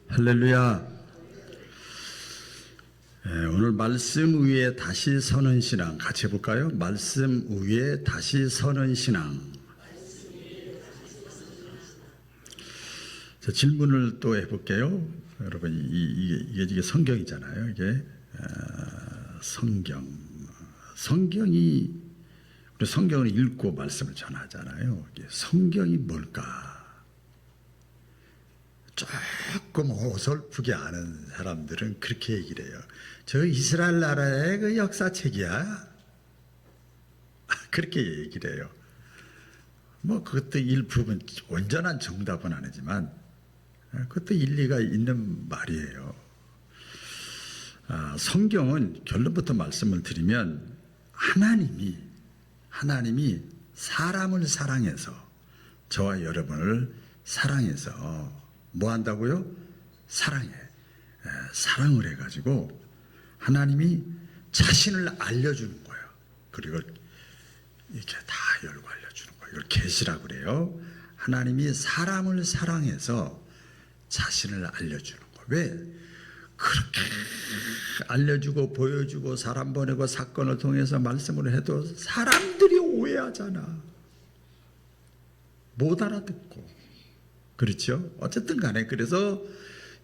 할렐루야. 오늘 말씀 위에 다시 서는 신앙 같이 해볼까요? 말씀 위에 다시 서는 신앙. 자, 질문을 또 해볼게요. 여러분, 이게 성경이잖아요. 이게 성경이 우리 성경을 읽고 말씀을 전하잖아요. 이게 성경이 뭘까? 조금 어설프게 아는 사람들은 그렇게 얘기를 해요. 저 이스라엘 나라의 그 역사책이야. 그렇게 얘기를 해요. 뭐 그것도 일부분 온전한 정답은 아니지만 그것도 일리가 있는 말이에요. 성경은 결론부터 말씀을 드리면 하나님이 사람을 사랑해서 저와 여러분을 사랑해서 뭐 한다고요? 사랑을 해가지고 하나님이 자신을 알려주는 거예요. 그리고 이렇게 다 열고 알려주는 거예요. 이걸 계시라고 그래요. 하나님이 사람을 사랑해서 자신을 알려주는 거예요. 왜? 그렇게 알려주고 보여주고 사람 보내고 사건을 통해서 말씀을 해도 사람들이 오해하잖아. 못 알아듣고. 그렇죠? 어쨌든 간에 그래서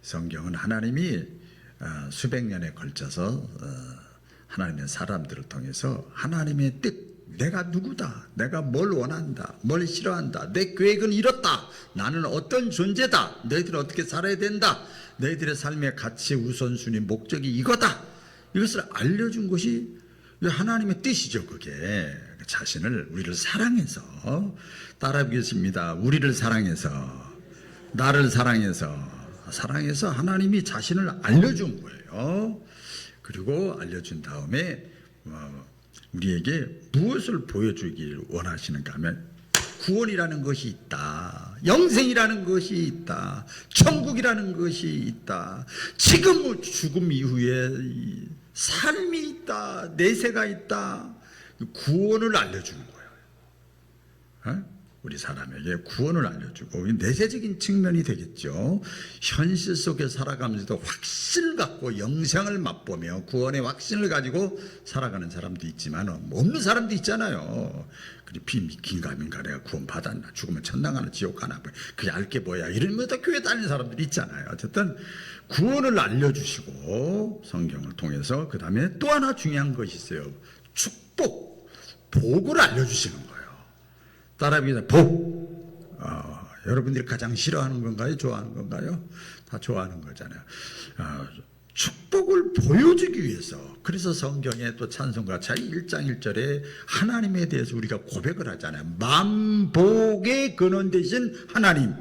성경은 하나님이 수백 년에 걸쳐서 하나님의 사람들을 통해서 하나님의 뜻, 내가 누구다, 내가 뭘 원한다, 뭘 싫어한다, 내 계획은 이렇다, 나는 어떤 존재다, 너희들은 어떻게 살아야 된다, 너희들의 삶의 가치, 우선순위, 목적이 이거다, 이것을 알려준 것이 하나님의 뜻이죠. 그게 자신을, 우리를 사랑해서, 따라 보겠습니다. 우리를 사랑해서, 나를 사랑해서 하나님이 자신을 알려준 거예요. 그리고 알려준 다음에 우리에게 무엇을 보여주길 원하시는가 하면 구원이라는 것이 있다, 영생이라는 것이 있다, 천국이라는 것이 있다, 지금 죽음 이후에 삶이 있다, 내세가 있다, 구원을 알려주는 거예요. 우리 사람에게 구원을 알려주고, 내세적인 측면이 되겠죠. 현실 속에 살아가면서도 확신을 갖고 영생을 맛보며 구원의 확신을 가지고 살아가는 사람도 있지만 없는 사람도 있잖아요. 긴가민가 내가 구원 받았나, 죽으면 천당 가나 지옥 가나, 그게 알게 뭐야, 이러면서 교회 다니는 사람들이 있잖아요. 어쨌든 구원을 알려주시고 성경을 통해서 그 다음에 또 하나 중요한 것이 있어요. 축복, 복을 알려주시는 거예요. 따라합니다. 복. 여러분들이 가장 싫어하는 건가요? 좋아하는 건가요? 다 좋아하는 거잖아요. 축복을 보여주기 위해서. 그래서 성경에 또 찬송가 1장 1절에 하나님에 대해서 우리가 고백을 하잖아요. 만복의 근원 되신 하나님.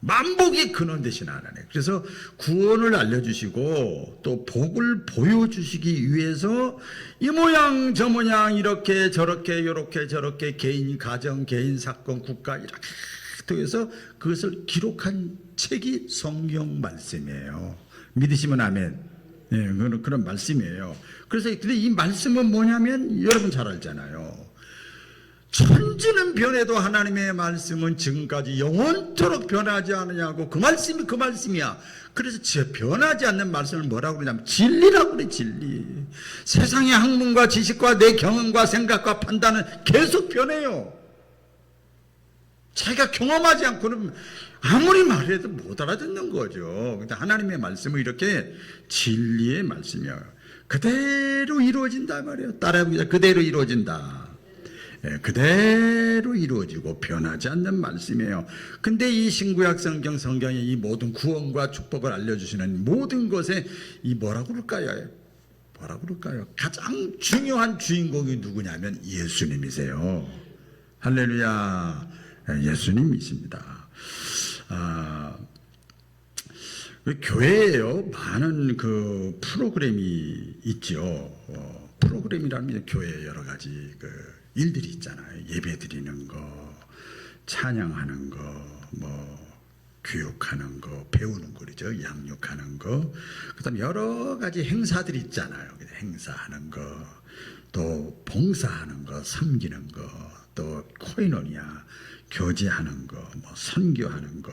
만복의 근원 되신 하나님. 그래서 구원을 알려주시고 또 복을 보여주시기 위해서 이 모양 저 모양 이렇게 저렇게 요렇게 저렇게 개인 가정, 개인 사건, 국가 이렇게 통해서 그것을 기록한 책이 성경 말씀이에요. 믿으시면 아멘. 네, 그런 말씀이에요. 그래서 근데 이 말씀은 뭐냐면 여러분 잘 알잖아요. 천지는 변해도 하나님의 말씀은 지금까지 영원토록 변하지 않느냐고. 그 말씀이 그 말씀이야. 그래서 변하지 않는 말씀을 뭐라고 그러냐면 진리라고 그래. 진리. 세상의 학문과 지식과 내 경험과 생각과 판단은 계속 변해요. 자기가 경험하지 않고는 아무리 말해도 못 알아듣는 거죠. 근데 하나님의 말씀은 이렇게 진리의 말씀이야. 그대로 이루어진다 말이에요. 따라해보자. 그대로 이루어진다. 그대로 이루어지고 변하지 않는 말씀이에요. 근데 이 신구약 성경의 이 모든 구원과 축복을 알려주시는 모든 것에 이 뭐라고 그럴까요? 가장 중요한 주인공이 누구냐면 예수님이세요. 할렐루야. 예수님이십니다. 교회에요, 많은 그 프로그램이 있죠. 프로그램이라면 교회에 여러 가지 일들이 있잖아요. 예배 드리는 거, 찬양하는 거, 교육하는 거, 배우는 거, 그러죠. 양육하는 거. 그 다음에 여러 가지 행사들이 있잖아요. 행사하는 거, 또 봉사하는 거, 섬기는 거, 또 코이노니아, 교제하는 거, 뭐 선교하는 거,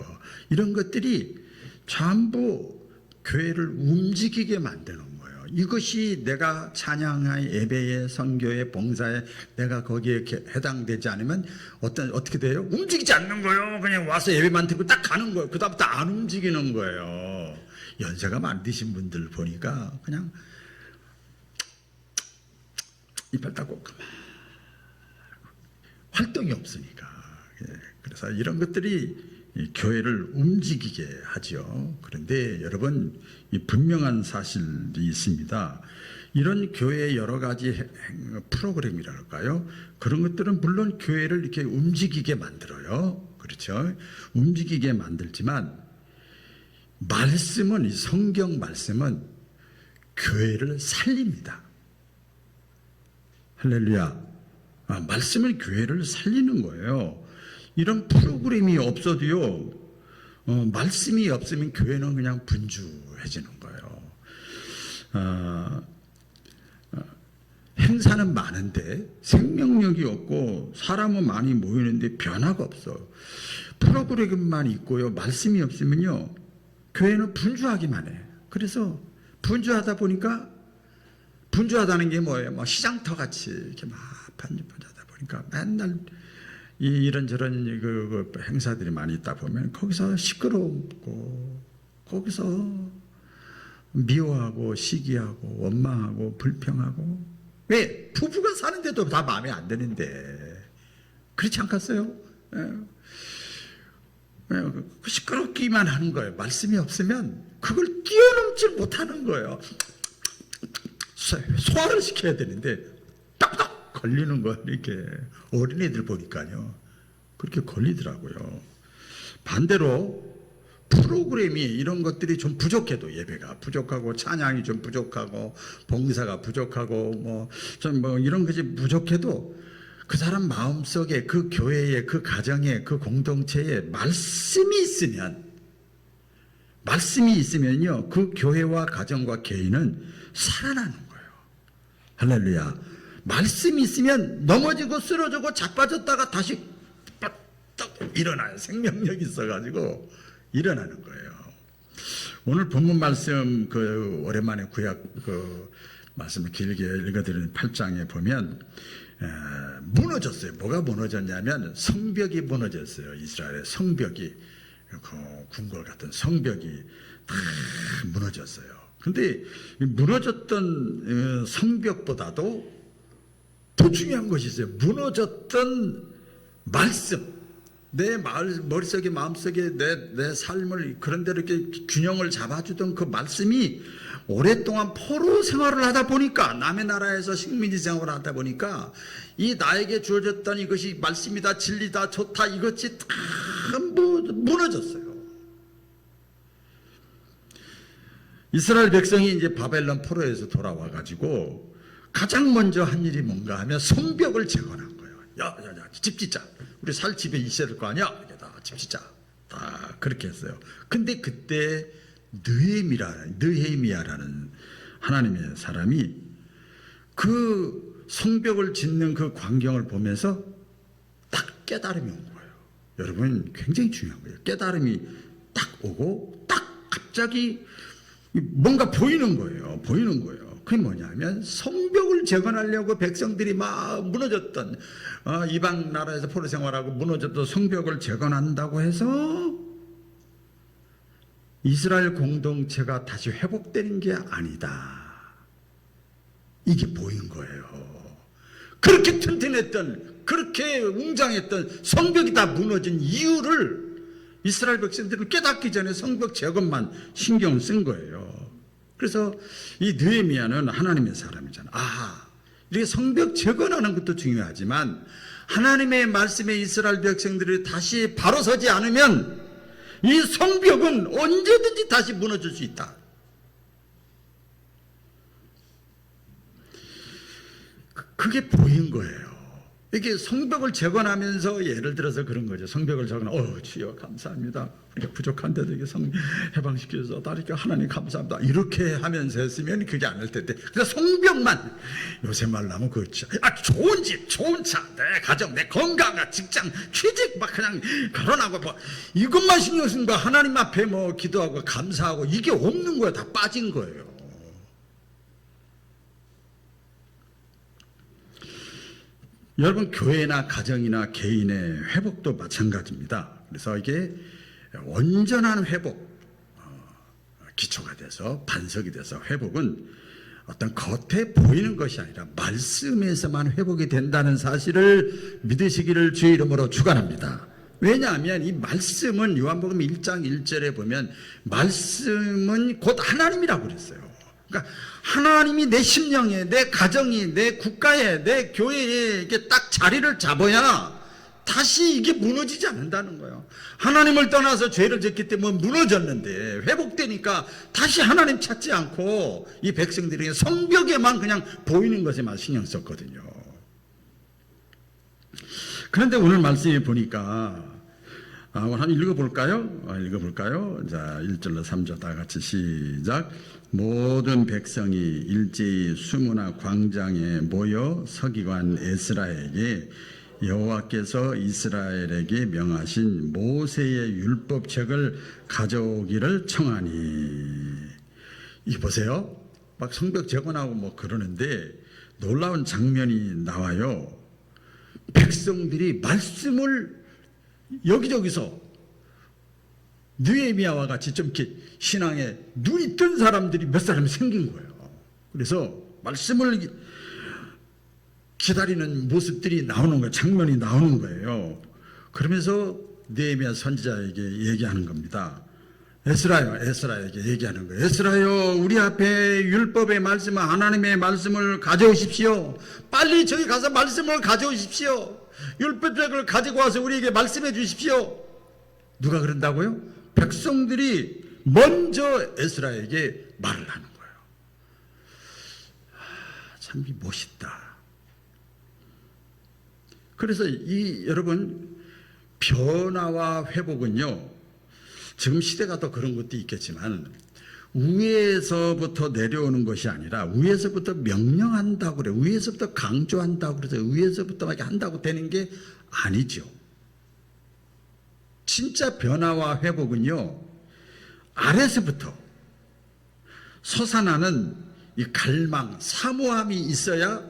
이런 것들이 전부 교회를 움직이게 만드는 거예요. 이것이 내가 찬양의 예배에, 선교에, 봉사에 내가 거기에 해당되지 않으면 어떻게 돼요? 움직이지 않는 거예요. 그냥 와서 예배만 듣고 딱 가는 거예요. 그다음부터 안 움직이는 거예요. 연세가 많이 드신 분들 보니까 그냥 이빨 닦고 그만, 활동이 없으니까. 그래서 이런 것들이 교회를 움직이게 하죠. 그런데 여러분, 이 분명한 사실이 있습니다. 이런 교회의 여러 가지 프로그램이랄까요? 그런 것들은 물론 교회를 이렇게 움직이게 만들어요. 그렇죠? 움직이게 만들지만 말씀은, 이 성경 말씀은 교회를 살립니다. 할렐루야. 말씀은 교회를 살리는 거예요. 이런 프로그램이 없어도요, 말씀이 없으면 교회는 그냥 분주해지는 거예요. 행사는 많은데 생명력이 없고 사람은 많이 모이는데 변화가 없어. 프로그램만 있고요, 말씀이 없으면요, 교회는 분주하기만 해. 그래서 분주하다 보니까, 분주하다는 게 뭐예요? 뭐 시장터 같이 이렇게 막 반주하다 보니까 맨날 이런저런 그 행사들이 많이 있다 보면 거기서 시끄럽고, 거기서 미워하고 시기하고 원망하고 불평하고. 왜? 부부가 사는데도 다 마음에 안 드는데. 그렇지 않겠어요? 시끄럽기만 하는 거예요. 말씀이 없으면 그걸 뛰어넘지 못하는 거예요. 소화를 시켜야 되는데 딱딱 걸리는 거예요. 이렇게 어린애들 보니까요, 그렇게 걸리더라고요. 반대로 프로그램이, 이런 것들이 좀 부족해도, 예배가 부족하고 찬양이 좀 부족하고 봉사가 부족하고 뭐 이런 것이 부족해도 그 사람 마음속에, 그 교회에, 그 가정에, 그 공동체에 말씀이 있으면요, 그 교회와 가정과 개인은 살아나는 거예요. 할렐루야. 말씀이 있으면 넘어지고 쓰러지고 자빠졌다가 다시 딱 일어나요. 생명력이 있어가지고 일어나는 거예요. 오늘 본문 말씀, 오랜만에 구약 말씀을 길게 읽어드리는 8장에 보면 무너졌어요. 뭐가 무너졌냐면 성벽이 무너졌어요. 이스라엘의 성벽이, 궁궐 같은 성벽이 다 무너졌어요. 근데 무너졌던 성벽보다도 더 중요한 것이 있어요. 무너졌던 말씀. 내 머릿속에, 마음속에 내 삶을 그런 대로 이렇게 균형을 잡아주던 그 말씀이 오랫동안 포로 생활을 하다 보니까, 남의 나라에서 식민지 생활을 하다 보니까 이 나에게 주어졌던 이것이 말씀이다, 진리다, 좋다, 이것이 다 무너졌어요. 이스라엘 백성이 이제 바벨론 포로에서 돌아와 가지고 가장 먼저 한 일이 뭔가 하면 성벽을 재건한 거예요. 야, 집 짓자. 우리 살 집에 있어야 될 거 아니야? 다 집 짓자. 다 그렇게 했어요. 근데 그때 느헤미야라는 하나님의 사람이 그 성벽을 짓는 그 광경을 보면서 딱 깨달음이 온 거예요. 여러분, 굉장히 중요한 거예요. 깨달음이 딱 오고 딱 갑자기 뭔가 보이는 거예요. 그게 뭐냐면, 성벽을 재건하려고 백성들이 막 무너졌던, 이방 나라에서 포로 생활하고 무너졌던 성벽을 재건한다고 해서 이스라엘 공동체가 다시 회복되는 게 아니다. 이게 보인 거예요. 그렇게 튼튼했던, 그렇게 웅장했던 성벽이 다 무너진 이유를 이스라엘 백성들은 깨닫기 전에 성벽 재건만 신경을 쓴 거예요. 그래서 이 느헤미야는 하나님의 사람이잖아. 이렇게 성벽 재건하는 것도 중요하지만 하나님의 말씀에 이스라엘 백성들이 다시 바로 서지 않으면 이 성벽은 언제든지 다시 무너질 수 있다. 그게 보인 거예요. 이렇게 성벽을 재건하면서 예를 들어서 그런 거죠. 성벽을 재건, 주여 감사합니다. 우리가 부족한데도 이게 해방시켜서 다니까 하나님 감사합니다. 이렇게 하면서 했으면 그게 아닐 텐데. 그래서 성벽만 요새 말하면 그렇죠. 좋은 집, 좋은 차, 내 가정, 내 건강, 직장, 취직 막 그냥 결혼하고 뭐 이것만 신경 쓰는 거야. 하나님 앞에 뭐 기도하고 감사하고 이게 없는 거야. 다 빠진 거예요. 여러분 교회나 가정이나 개인의 회복도 마찬가지입니다. 그래서 이게 온전한 회복, 기초가 돼서 반석이 돼서 회복은 어떤 겉에 보이는 것이 아니라 말씀에서만 회복이 된다는 사실을 믿으시기를 주의 이름으로 축원합니다. 왜냐하면 이 말씀은 요한복음 1장 1절에 보면 말씀은 곧 하나님이라고 그랬어요. 그러니까 하나님이 내 심령에, 내 가정이, 내 국가에, 내 교회에 이게 딱 자리를 잡아야 다시 이게 무너지지 않는다는 거예요. 하나님을 떠나서 죄를 짓기 때문에 무너졌는데 회복되니까 다시 하나님 찾지 않고 이 백성들이 성벽에만 그냥 보이는 것에만 신경 썼거든요. 그런데 오늘 말씀에 보니까 한번 읽어볼까요? 자, 1절로 3절 다 같이 시작. 모든 백성이 일제히 수문화 광장에 모여 서기관 에스라에게 여호와께서 이스라엘에게 명하신 모세의 율법책을 가져오기를 청하니. 이 보세요. 막 성벽 재건하고 뭐 그러는데 놀라운 장면이 나와요. 백성들이 말씀을 여기저기서 느헤미야와 같이 좀 이렇게 신앙에 눈이 뜬 사람들이 몇 사람이 생긴 거예요. 그래서 말씀을 기다리는 모습들이 나오는 거예요. 장면이 나오는 거예요. 그러면서 느헤미야 선지자에게 얘기하는 겁니다. 에스라에게 얘기하는 거예요. 에스라요, 우리 앞에 율법의 말씀, 하나님의 말씀을 가져오십시오. 빨리 저기 가서 말씀을 가져오십시오. 율법책을 가지고 와서 우리에게 말씀해 주십시오. 누가 그런다고요? 백성들이 먼저 에스라에게 말을 하는 거예요. 참 멋있다. 그래서 여러분 변화와 회복은요, 지금 시대가 더 그런 것도 있겠지만 위에서부터 내려오는 것이 아니라 위에서부터 명령한다고 그래요. 위에서부터 강조한다고 그래서 위에서부터 막 한다고 되는 게 아니죠. 진짜 변화와 회복은요, 아래서부터 솟아나는 이 갈망, 사모함이 있어야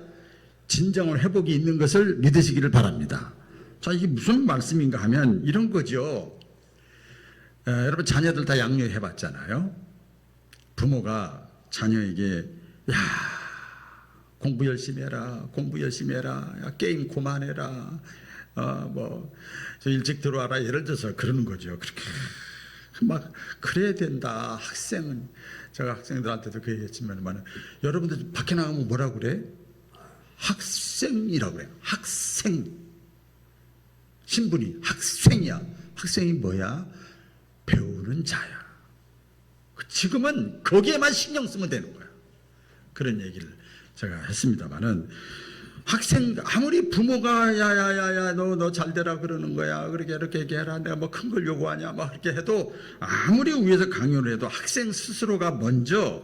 진정한 회복이 있는 것을 믿으시기를 바랍니다. 자, 이게 무슨 말씀인가 하면 이런 거죠. 여러분 자녀들 다 양육해 봤잖아요. 부모가 자녀에게 공부 열심히 해라, 야, 게임 그만해라, 저 일찍 들어와라, 예를 들어서 그러는 거죠. 그렇게 막 그래야 된다. 학생은 제가 학생들한테도 그 얘기했지만 여러분들 밖에 나가면 뭐라 그래? 학생이라고 그래요. 학생. 신분이 학생이야. 학생이 뭐야? 배우는 자야. 지금은 거기에만 신경 쓰면 되는 거야. 그런 얘기를 제가 했습니다만은, 학생 아무리 부모가 야야야야 너 잘 되라 그러는 거야, 그렇게 이렇게 얘기해라, 내가 뭐 큰 걸 요구하냐 막 그렇게 해도, 아무리 위에서 강요를 해도 학생 스스로가 먼저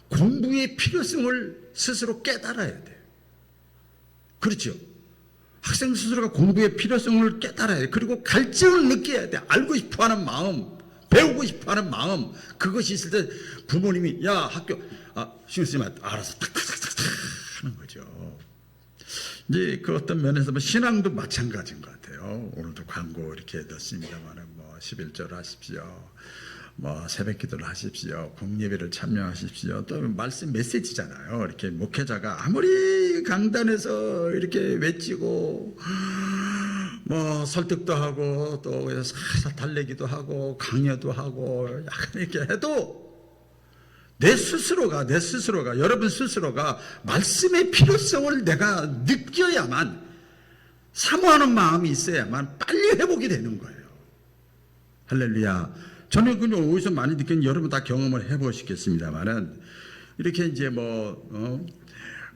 공부의 필요성을 스스로 깨달아야 돼. 그렇죠? 학생 스스로가 공부의 필요성을 깨달아야 돼. 그리고 갈증을 느껴야 돼. 알고 싶어하는 마음, 배우고 싶어하는 마음, 그것이 있을 때 부모님이 학교 신경 쓰지 마, 알아서 탁탁탁탁 하는 거죠. 이제 그 어떤 면에서 신앙도 마찬가지인 것 같아요. 오늘도 광고 이렇게 넣습니다만 11절 하십시오, 새벽 기도를 하십시오, 공예배를 참여하십시오. 또 말씀 메시지잖아요. 이렇게 목회자가 아무리 강단에서 이렇게 외치고 설득도 하고 또 살살 달래기도 하고 강요도 하고 약간 이렇게 해도 내 스스로가 여러분 스스로가 말씀의 필요성을 내가 느껴야만, 사모하는 마음이 있어야만 빨리 회복이 되는 거예요. 할렐루야. 저는 그냥 어디서 많이 느끼는, 여러분 다 경험을 해보시겠습니다만은, 이렇게 이제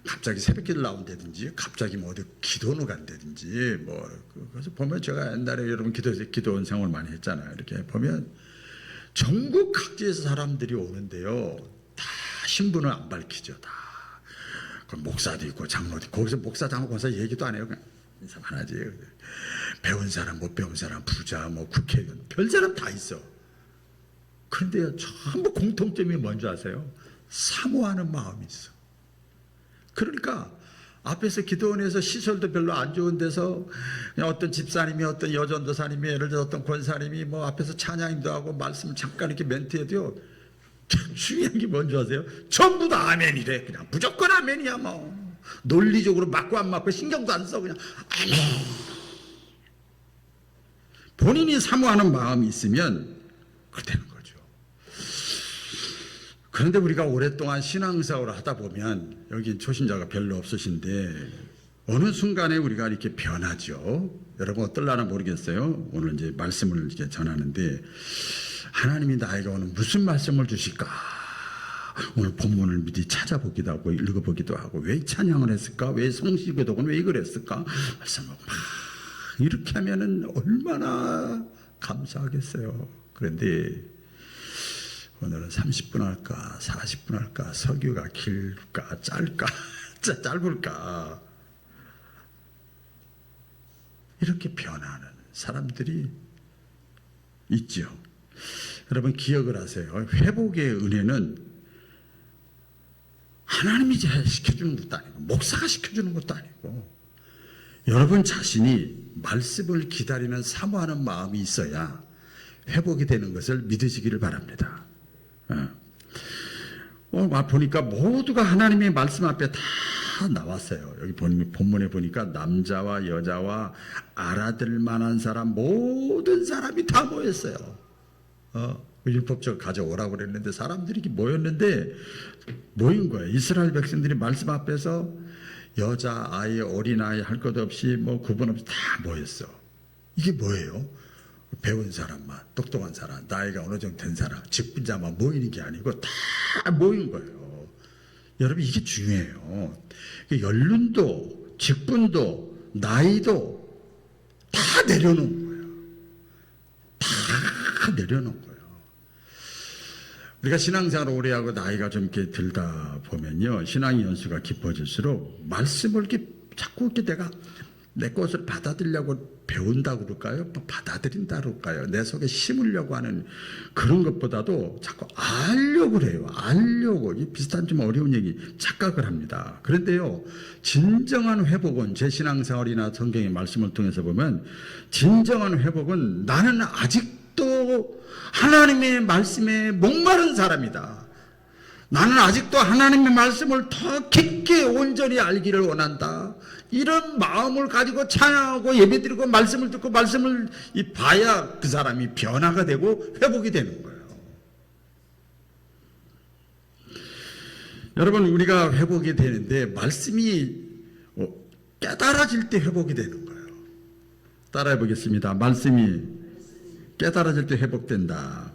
갑자기 새벽기도 나온다든지 갑자기 뭐 어디 기도는 간다든지 뭐 그래서 보면 제가 옛날에 여러분 기도원 생활 많이 했잖아요. 이렇게 보면 전국 각지에서 사람들이 오는데요. 다 신분을 안 밝히죠. 다. 그 목사도 있고 장로도 있고 거기서 목사 장로 권사 얘기도 안 해요. 그냥 인사 안 하지. 배운 사람 못 배운 사람 부자 뭐 국회의원 별 사람 다 있어. 그런데 전부 공통점이 뭔지 아세요? 사모하는 마음이 있어. 그러니까 앞에서 기도원에서 시설도 별로 안 좋은 데서 그냥 어떤 집사님이 어떤 여전도사님이 예를 들어 어떤 권사님이 뭐 앞에서 찬양도 하고 말씀 잠깐 이렇게 멘트해도요. 중요한 게 뭔지 아세요? 전부 다 아멘이래. 그냥 무조건 아멘이야 뭐. 논리적으로 맞고 안 맞고 신경도 안 써. 그냥 아멘. 본인이 사모하는 마음이 있으면 그렇게 되는 거죠. 그런데 우리가 오랫동안 신앙생활을 하다 보면 여기 초신자가 별로 없으신데 어느 순간에 우리가 이렇게 변하죠. 여러분 어떨라나 모르겠어요. 오늘 이제 말씀을 이제 전하는데 하나님이 나에게 오늘 무슨 말씀을 주실까? 오늘 본문을 미리 찾아보기도 하고 읽어보기도 하고 왜 찬양을 했을까? 왜 성시기도는 왜 그랬을까? 말씀을 막 이렇게 하면은 얼마나 감사하겠어요. 그런데 오늘은 30분 할까 40분 할까 설교가 길까 짧을까 짧을까 이렇게 변하는 사람들이 있죠. 여러분 기억을 하세요. 회복의 은혜는 하나님이 시켜주는 것도 아니고 목사가 시켜주는 것도 아니고 여러분 자신이 말씀을 기다리는 사모하는 마음이 있어야 회복이 되는 것을 믿으시기를 바랍니다. 보니까 모두가 하나님의 말씀 앞에 다 나왔어요. 여기 본문에 보니까 남자와 여자와 알아들 만한 사람 모든 사람이 다 모였어요. 율법적 가져오라고 그랬는데 사람들이 모였는데 모인 거예요. 이스라엘 백성들이 말씀 앞에서 여자, 아이, 어린아이 할 것 없이 뭐 구분 없이 다 모였어. 이게 뭐예요? 배운 사람만, 똑똑한 사람, 나이가 어느 정도 된 사람, 직분자만 모이는 게 아니고 다 모인 거예요. 여러분 이게 중요해요. 연륜도, 직분도, 나이도 다 내려놓은 거예요. 다 내려놓은 거예요. 우리가 신앙생활을 오래 하고 나이가 좀 이렇게 들다 보면요, 신앙의 연수가 깊어질수록 말씀을 이렇게 자꾸 이렇게 내가 내 것을 받아들이려고 배운다고 그럴까요? 받아들인다 그럴까요? 내 속에 심으려고 하는 그런 것보다도 자꾸 알려고 그래요. 알려고. 이 비슷한 좀 어려운 얘기 착각을 합니다. 그런데요, 진정한 회복은 제 신앙생활이나 성경의 말씀을 통해서 보면 진정한 회복은 나는 아직도 하나님의 말씀에 목마른 사람이다. 나는 아직도 하나님의 말씀을 더 깊게 온전히 알기를 원한다. 이런 마음을 가지고 찬양하고 예배드리고 말씀을 듣고 말씀을 봐야 그 사람이 변화가 되고 회복이 되는 거예요. 여러분 우리가 회복이 되는데 말씀이 깨달아질 때 회복이 되는 거예요. 따라해 보겠습니다. 말씀이 깨달아질 때 회복된다.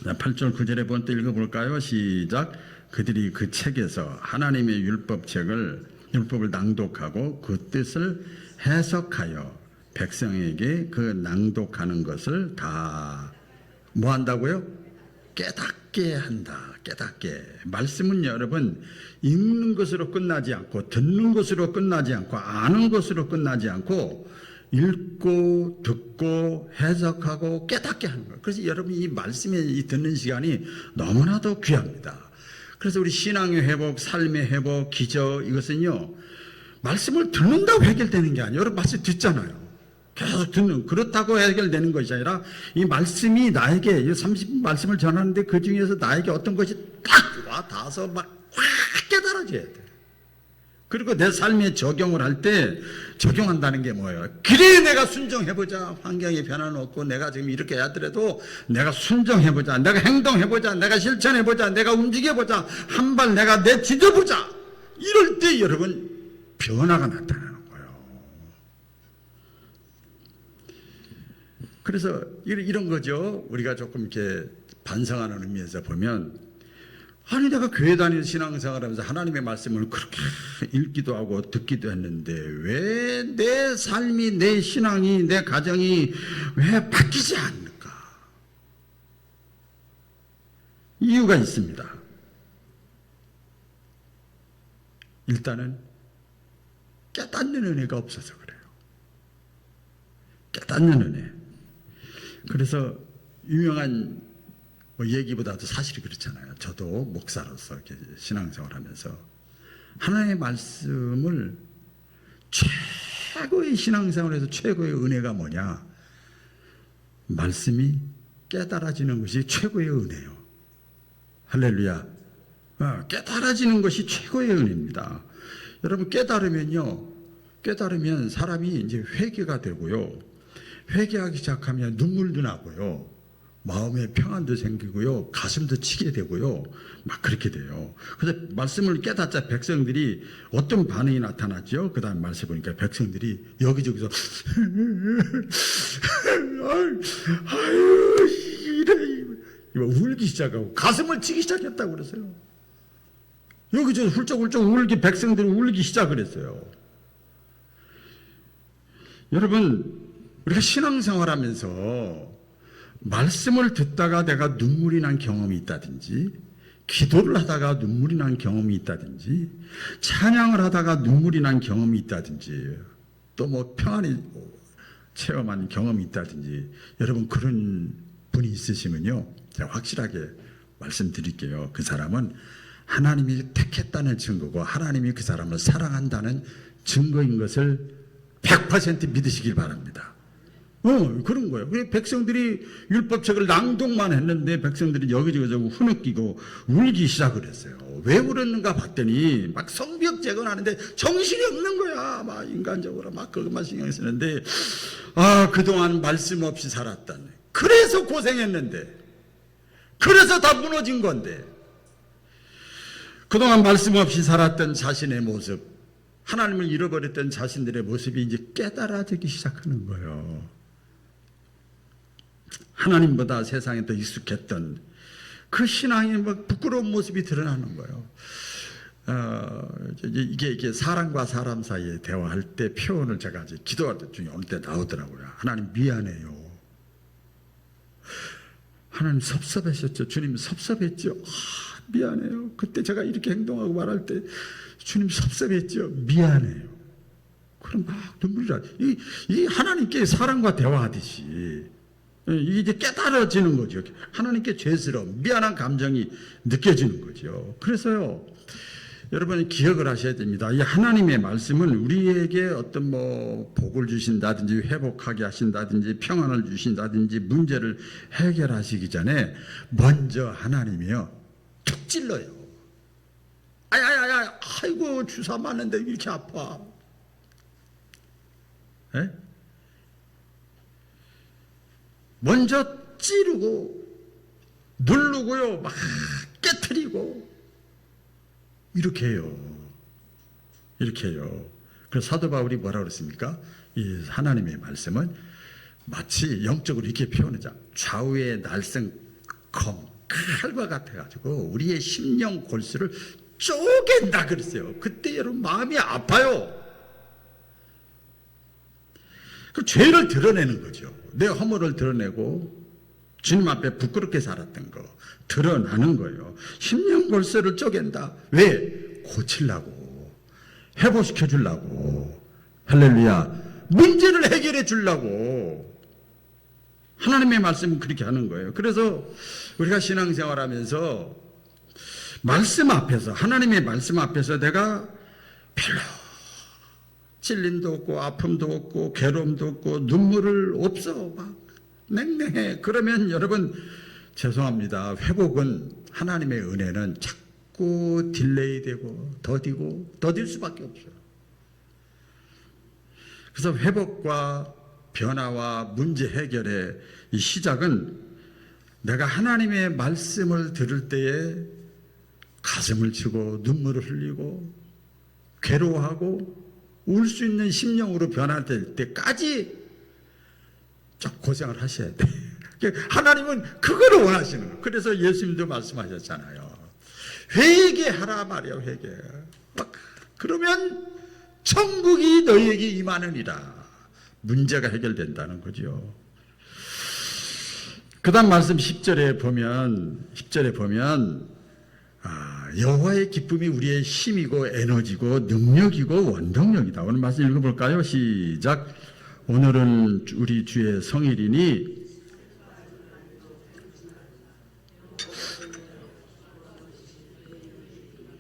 8절 9절에 한번 또 읽어볼까요? 시작. 그들이 그 책에서 하나님의 율법을 낭독하고 그 뜻을 해석하여 백성에게 그 낭독하는 것을 다 뭐 한다고요? 깨닫게 한다. 깨닫게. 말씀은 여러분 읽는 것으로 끝나지 않고 듣는 것으로 끝나지 않고 아는 것으로 끝나지 않고 읽고 듣고 해석하고 깨닫게 하는 거예요. 그래서 여러분 이 말씀에 듣는 시간이 너무나도 귀합니다. 그래서 우리 신앙의 회복, 삶의 회복, 기저 이것은요 말씀을 듣는다고 해결되는 게 아니에요. 여러분 말씀 듣잖아요. 계속 듣는 그렇다고 해결되는 것이 아니라 이 말씀이 나에게 30분 말씀을 전하는데 그 중에서 나에게 어떤 것이 딱 와 닿아서 막 확 깨달아져야 돼. 그리고 내 삶에 적용을 할 때 적용한다는 게 뭐예요? 그래 내가 순종해보자. 환경에 변화는 없고 내가 지금 이렇게 하더라도 내가 순종해보자. 내가 행동해보자. 내가 실천해보자. 내가 움직여보자. 한 발 내가 내딛어보자. 이럴 때 여러분 변화가 나타나는 거예요. 그래서 이런 거죠. 우리가 조금 이렇게 반성하는 의미에서 보면 아니 내가 교회 다니는 신앙생활하면서 하나님의 말씀을 그렇게 읽기도 하고 듣기도 했는데 왜 내 삶이, 내 신앙이, 내 가정이 왜 바뀌지 않을까? 이유가 있습니다. 일단은 깨닫는 은혜가 없어서 그래요. 깨닫는 은혜. 그래서 유명한 얘기보다도 사실이 그렇잖아요. 저도 목사로서 이렇게 신앙생활하면서 하나님의 말씀을 최고의 신앙생활에서 최고의 은혜가 뭐냐? 말씀이 깨달아지는 것이 최고의 은혜예요. 할렐루야. 깨달아지는 것이 최고의 은혜입니다. 여러분 깨달으면 사람이 이제 회개가 되고요. 회개하기 시작하면 눈물도 나고요. 마음의 평안도 생기고요. 가슴도 치게 되고요. 막 그렇게 돼요. 그래서 말씀을 깨닫자 백성들이 어떤 반응이 나타났죠? 그 다음 말씀 보니까 백성들이 여기저기서 아유 이래 울기 시작하고 가슴을 치기 시작했다고 그랬어요. 여기저기 훌쩍훌쩍 울기, 백성들이 울기 시작을 했어요. 여러분, 우리가 신앙생활하면서 말씀을 듣다가 내가 눈물이 난 경험이 있다든지, 기도를 하다가 눈물이 난 경험이 있다든지, 찬양을 하다가 눈물이 난 경험이 있다든지, 또 뭐 평안히 체험한 경험이 있다든지, 여러분 그런 분이 있으시면요, 제가 확실하게 말씀드릴게요. 그 사람은 하나님이 택했다는 증거고 하나님이 그 사람을 사랑한다는 증거인 것을 100% 믿으시길 바랍니다. 그런 거예요. 백성들이 율법책을 낭독만 했는데 백성들이 여기저기서 흐느끼고 울기 시작을 했어요. 왜 울었는가 봤더니 막 성벽 재건하는데 정신이 없는 거야. 막 인간적으로 막 그것만 신경 쓰는데 그동안 말씀 없이 살았다네. 그래서 고생했는데, 그래서 다 무너진 건데, 그동안 말씀 없이 살았던 자신의 모습, 하나님을 잃어버렸던 자신들의 모습이 이제 깨달아지기 시작하는 거예요. 하나님보다 세상에 더 익숙했던 그 신앙의 막 부끄러운 모습이 드러나는 거예요. 이게 사람과 사람 사이에 대화할 때 표현을 제가 이제 기도할 때 중에 어느 때 나오더라고요. 하나님 미안해요. 하나님 섭섭하셨죠. 주님 섭섭했죠. 미안해요. 그때 제가 이렇게 행동하고 말할 때 주님 섭섭했죠. 미안해요. 그럼 막 눈물이 나. 이 하나님께 사람과 대화하듯이 이게 이제 깨달아지는 거죠. 하나님께 죄스러움, 미안한 감정이 느껴지는 거죠. 그래서요, 여러분이 기억을 하셔야 됩니다. 이 하나님의 말씀은 우리에게 어떤 복을 주신다든지 회복하게 하신다든지 평안을 주신다든지 문제를 해결하시기 전에 먼저 하나님이요 툭 찔러요. 아이고 주사 맞는데 이렇게 아파. 에? 먼저 찌르고 누르고요, 막 깨트리고 이렇게 해요. 그래서 사도 바울이 뭐라고 그랬습니까? 이 하나님의 말씀은 마치 영적으로 이렇게 표현하자. 좌우의 날쌘 칼과 같아가지고 우리의 심령 골수를 쪼갠다 그랬어요. 그때 여러분 마음이 아파요. 그 죄를 드러내는 거죠. 내 허물을 드러내고 주님 앞에 부끄럽게 살았던 거 드러나는 거예요. 심령 골수를 쪼갠다. 왜? 고치려고, 회복시켜 주려고, 할렐루야, 문제를 해결해 주려고. 하나님의 말씀은 그렇게 하는 거예요. 그래서 우리가 신앙생활하면서 말씀 앞에서, 하나님의 말씀 앞에서 내가 별로 찔림도 없고 아픔도 없고 괴로움도 없고 눈물을 없어, 막 냉랭해. 그러면 여러분 죄송합니다. 회복은, 하나님의 은혜는 자꾸 딜레이되고 더딜 수밖에 없어요. 그래서 회복과 변화와 문제 해결의 이 시작은 내가 하나님의 말씀을 들을 때에 가슴을 치고 눈물을 흘리고 괴로워하고 울 수 있는 심령으로 변화될 때까지 좀 고생을 하셔야 돼. 하나님은 그거를 원하시는 거예요. 그래서 예수님도 말씀하셨잖아요. 회개하라 말이야. 회개. 막 그러면 천국이 너희에게 임하느니라. 문제가 해결된다는 거죠. 그 다음 말씀 10절에 보면 여호와의 기쁨이 우리의 힘이고 에너지고 능력이고 원동력이다. 오늘 말씀 읽어볼까요? 시작. 오늘은 우리 주의 성일이니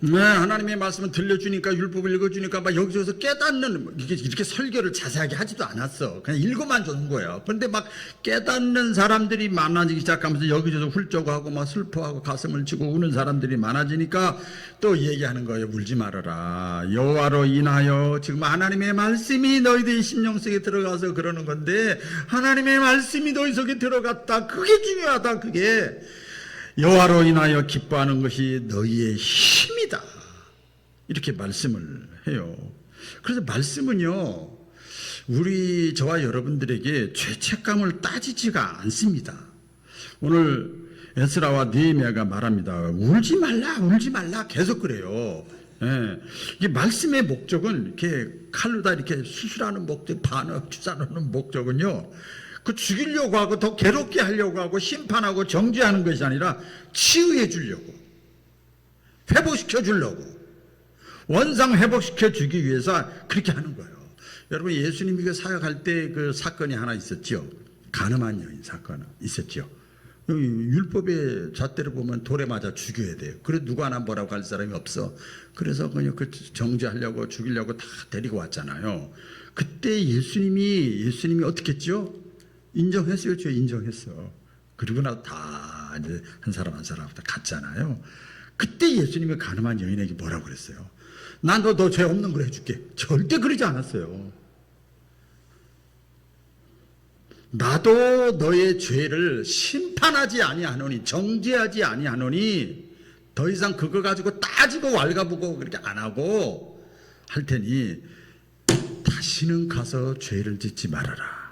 네, 하나님의 말씀을 들려주니까, 율법을 읽어주니까 막 여기저기서 깨닫는, 이렇게 설교를 자세하게 하지도 않았어. 그냥 읽어만 주는 거예요. 그런데 막 깨닫는 사람들이 많아지기 시작하면서 여기저기서 훌쩍하고 막 슬퍼하고 가슴을 치고 우는 사람들이 많아지니까 또 얘기하는 거예요. 울지 말아라. 여호와로 인하여, 지금 하나님의 말씀이 너희들의 심령 속에 들어가서 그러는 건데, 하나님의 말씀이 너희 속에 들어갔다. 그게 중요하다. 그게. 여호와로 인하여 기뻐하는 것이 너희의 힘이다. 이렇게 말씀을 해요. 그래서 말씀은요, 저와 여러분들에게 죄책감을 따지지가 않습니다. 오늘 에스라와 느헤미야가 말합니다. 울지 말라 계속 그래요. 예. 이 말씀의 목적은 이렇게 칼로 다 이렇게 수술하는 목적, 반역 주사하는 목적은요, 그 죽이려고 하고 더 괴롭게 하려고 하고 심판하고 정죄하는 것이 아니라 치유해 주려고, 회복시켜 주려고, 원상 회복시켜 주기 위해서 그렇게 하는 거예요. 여러분, 예수님이 그 사역할 때 그 사건이 하나 있었죠. 가늠한 여인 사건 있었죠. 율법의 잣대를 보면 돌에 맞아 죽여야 돼요. 그래도 누구 하나 뭐라고 할 사람이 없어. 그래서 그냥 그 정죄하려고 죽이려고 다 데리고 왔잖아요. 그때 예수님이 어떻게 했죠? 인정했어요. 죄 인정했어. 그리고 나서 다 이제 한 사람 한 사람 다 갔잖아요. 그때 예수님이 가늠한 여인에게 뭐라고 그랬어요? 난 너 죄 없는 걸 해줄게. 절대 그러지 않았어요. 나도 너의 죄를 심판하지 아니하노니, 정죄하지 아니하노니, 더 이상 그거 가지고 따지고 왈가부고 그렇게 안 하고 할 테니 다시는 가서 죄를 짓지 말아라.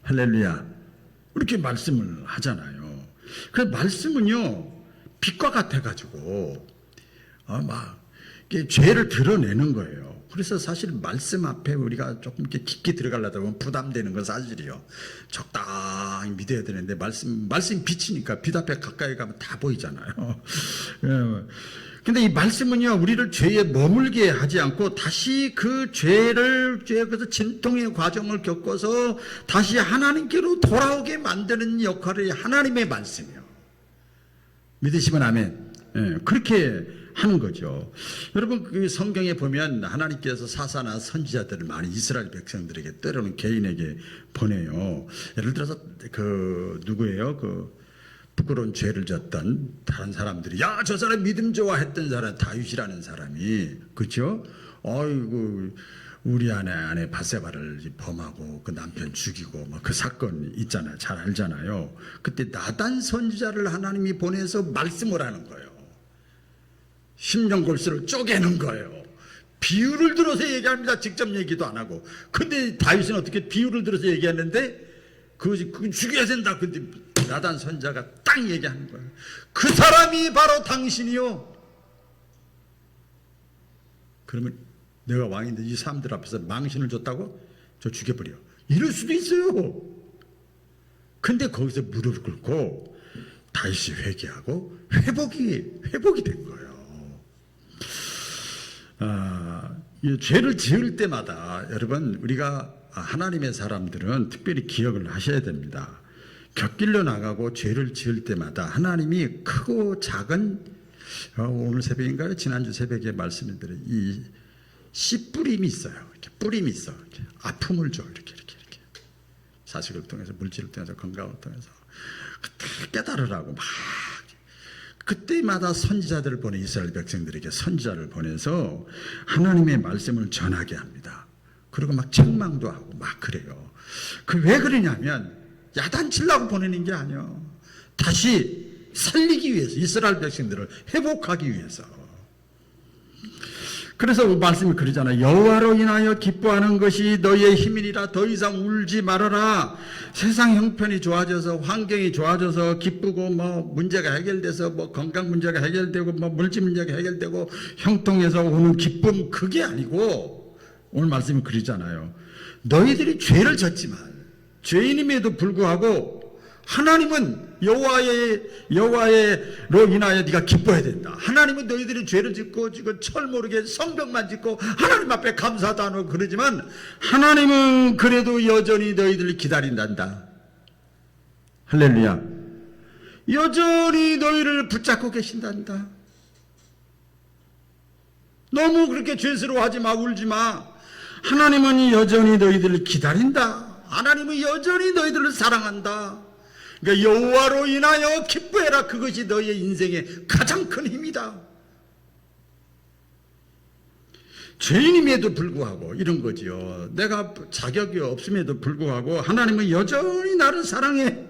할렐루야. 이렇게 말씀을 하잖아요. 그 말씀은요, 빛과 같아가지고 막 죄를 드러내는 거예요. 그래서 사실 말씀 앞에 우리가 조금 이렇게 깊게 들어가려다 보면 부담되는 건 사실이요. 적당히 믿어야 되는데 말씀 비치니까 빛 앞에 가까이 가면 다 보이잖아요. 근데 이 말씀은요, 우리를 죄에 머물게 하지 않고 다시 그 죄에서 진통의 과정을 겪어서 다시 하나님께로 돌아오게 만드는 역할이 하나님의 말씀이요. 믿으시면 아멘. 그렇게 하는 거죠. 여러분, 그 성경에 보면 하나님께서 사사나 선지자들을 많이 이스라엘 백성들에게, 때로는 개인에게 보내요. 예를 들어서 누구예요? 부끄러운 죄를 졌던 다른 사람들이, 야, 저 사람 믿음 좋아했던 사람 다윗이라는 사람이, 그렇죠? 아이고, 우리 아내 바세바를 범하고 그 남편 죽이고 막 그 사건 있잖아요. 잘 알잖아요. 그때 나단 선지자를 하나님이 보내서 말씀을 하는 거예요. 심령골수를 쪼개는 거예요. 비유를 들어서 얘기합니다. 직접 얘기도 안 하고. 근데 다윗은 어떻게 비유를 들어서 얘기했는데 그거 죽여야 된다. 근데 나단 선자가 딱 얘기하는 거예요. 그 사람이 바로 당신이요. 그러면 내가 왕인데 이 사람들 앞에서 망신을 줬다고? 저 죽여버려. 이럴 수도 있어요. 근데 거기서 무릎을 꿇고 다시 회개하고 회복이 된 거예요. 죄를 지을 때마다 여러분, 우리가 하나님의 사람들은 특별히 기억을 하셔야 됩니다. 곁길로 나가고 죄를 지을 때마다 하나님이 크고 작은, 오늘 새벽인가요? 지난주 새벽에 말씀드린 이 씨 뿌림이 있어요. 이렇게 뿌림이 있어. 이렇게 아픔을 줘. 이렇게. 사식을 통해서, 물질을 통해서, 건강을 통해서. 깨달으라고 막. 그때마다 선지자들을 보내, 이스라엘 백성들에게 선지자를 보내서 하나님의 말씀을 전하게 합니다. 그리고 막 책망도 하고 막 그래요. 왜 그러냐면 야단치려고 보내는 게 아니에요. 다시 살리기 위해서, 이스라엘 백성들을 회복하기 위해서. 그래서 말씀이 그러잖아요. 여호와로 인하여 기뻐하는 것이 너희의 힘이니라. 더 이상 울지 말아라. 세상 형편이 좋아져서 환경이 좋아져서 기쁘고 뭐 문제가 해결돼서 뭐 건강 문제가 해결되고 뭐 물질 문제가 해결되고 형통해서 오는 기쁨, 그게 아니고 오늘 말씀이 그러잖아요. 너희들이 죄를 졌지만 죄인임에도 불구하고 하나님은 여호와로 인하여 네가 기뻐해야 된다. 하나님은 너희들이 죄를 짓고 지금 철모르게 성벽만 짓고 하나님 앞에 감사도 안 하고 그러지만 하나님은 그래도 여전히 너희들을 기다린단다. 할렐루야. 여전히 너희를 붙잡고 계신단다. 너무 그렇게 죄스러워하지 마, 울지 마. 하나님은 여전히 너희들을 기다린다. 하나님은 여전히 너희들을 사랑한다. 그러니까 여호와로 인하여 기뻐해라. 그것이 너희의 인생의 가장 큰 힘이다. 죄인임에도 불구하고 이런 거지요. 내가 자격이 없음에도 불구하고 하나님은 여전히 나를 사랑해.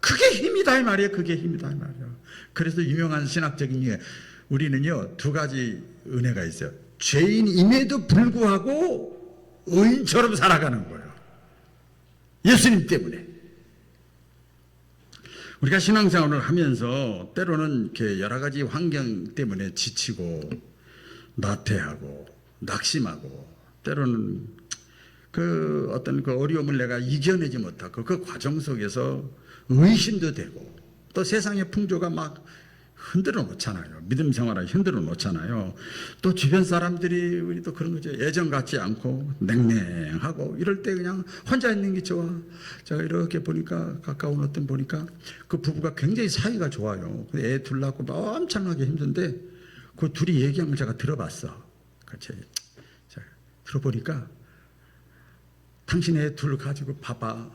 그게 힘이다 이 말이에요. 그게 힘이다 이 말이에요. 그래서 유명한 신학적인 게 우리는요 2가지 은혜가 있어요. 죄인임에도 불구하고 의인처럼 살아가는 거예요. 예수님 때문에. 우리가 신앙생활을 하면서 때로는 이렇게 여러 가지 환경 때문에 지치고 나태하고 낙심하고 때로는 그 어떤 그 어려움을 내가 이겨내지 못하고 그 과정 속에서 의심도 되고 또 세상의 풍조가 막 흔들어 놓잖아요. 믿음 생활을 흔들어 놓잖아요. 또 주변 사람들이 우리도 그런 거죠. 예전 같지 않고 냉랭하고 이럴 때 그냥 혼자 있는 게 좋아. 제가 이렇게 보니까 가까운 어떤 보니까 그 부부가 굉장히 사이가 좋아요. 애 둘 낳고 엄청나게 힘든데 그 둘이 얘기한 걸 제가 들어봤어. 같이 들어보니까 당신 애 둘 가지고 봐봐.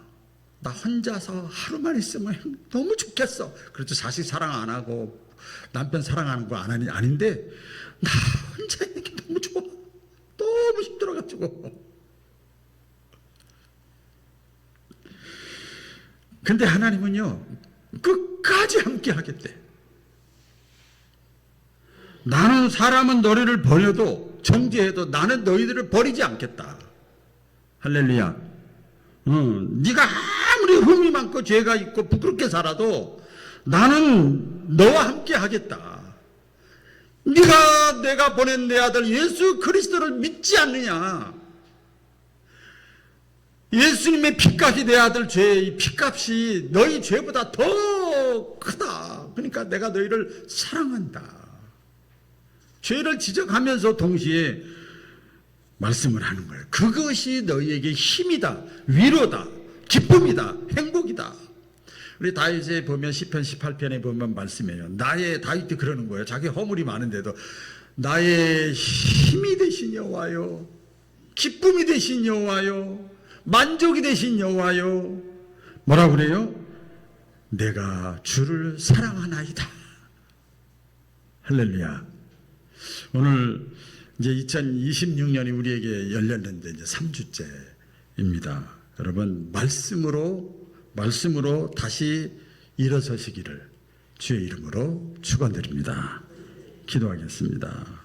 나 혼자서 하루만 있으면 너무 좋겠어. 그렇죠. 자식 사랑 안 하고 남편 사랑하는 거 아닌데 나 혼자 있는 게 너무 좋아. 너무 힘들어가지고. 근데 하나님은요 끝까지 함께 하겠대. 나는 사람은 너희를 버려도 정죄해도 나는 너희들을 버리지 않겠다. 할렐루야. 네가 아무리 흠이 많고 죄가 있고 부끄럽게 살아도 나는 너와 함께 하겠다. 네가 내가 보낸 내 아들 예수 그리스도를 믿지 않느냐. 예수님의 피값이 내 아들 죄의 피값이 너희 죄보다 더 크다. 그러니까 내가 너희를 사랑한다. 죄를 지적하면서 동시에 말씀을 하는 거예요. 그것이 너희에게 힘이다, 위로다, 기쁨이다, 행복이다. 우리 다윗에 보면 시편 18편에 보면 말씀이에요. 다윗이 그러는 거예요. 자기 허물이 많은데도 나의 힘이 되신 여호와요, 기쁨이 되신 여호와요, 만족이 되신 여호와요. 뭐라고 그래요? 내가 주를 사랑하나이다. 할렐루야. 오늘 이제 2026년이 우리에게 열렸는데 이제 3주째입니다. 여러분 말씀으로 다시 일어서시기를 주의 이름으로 축원드립니다. 기도하겠습니다.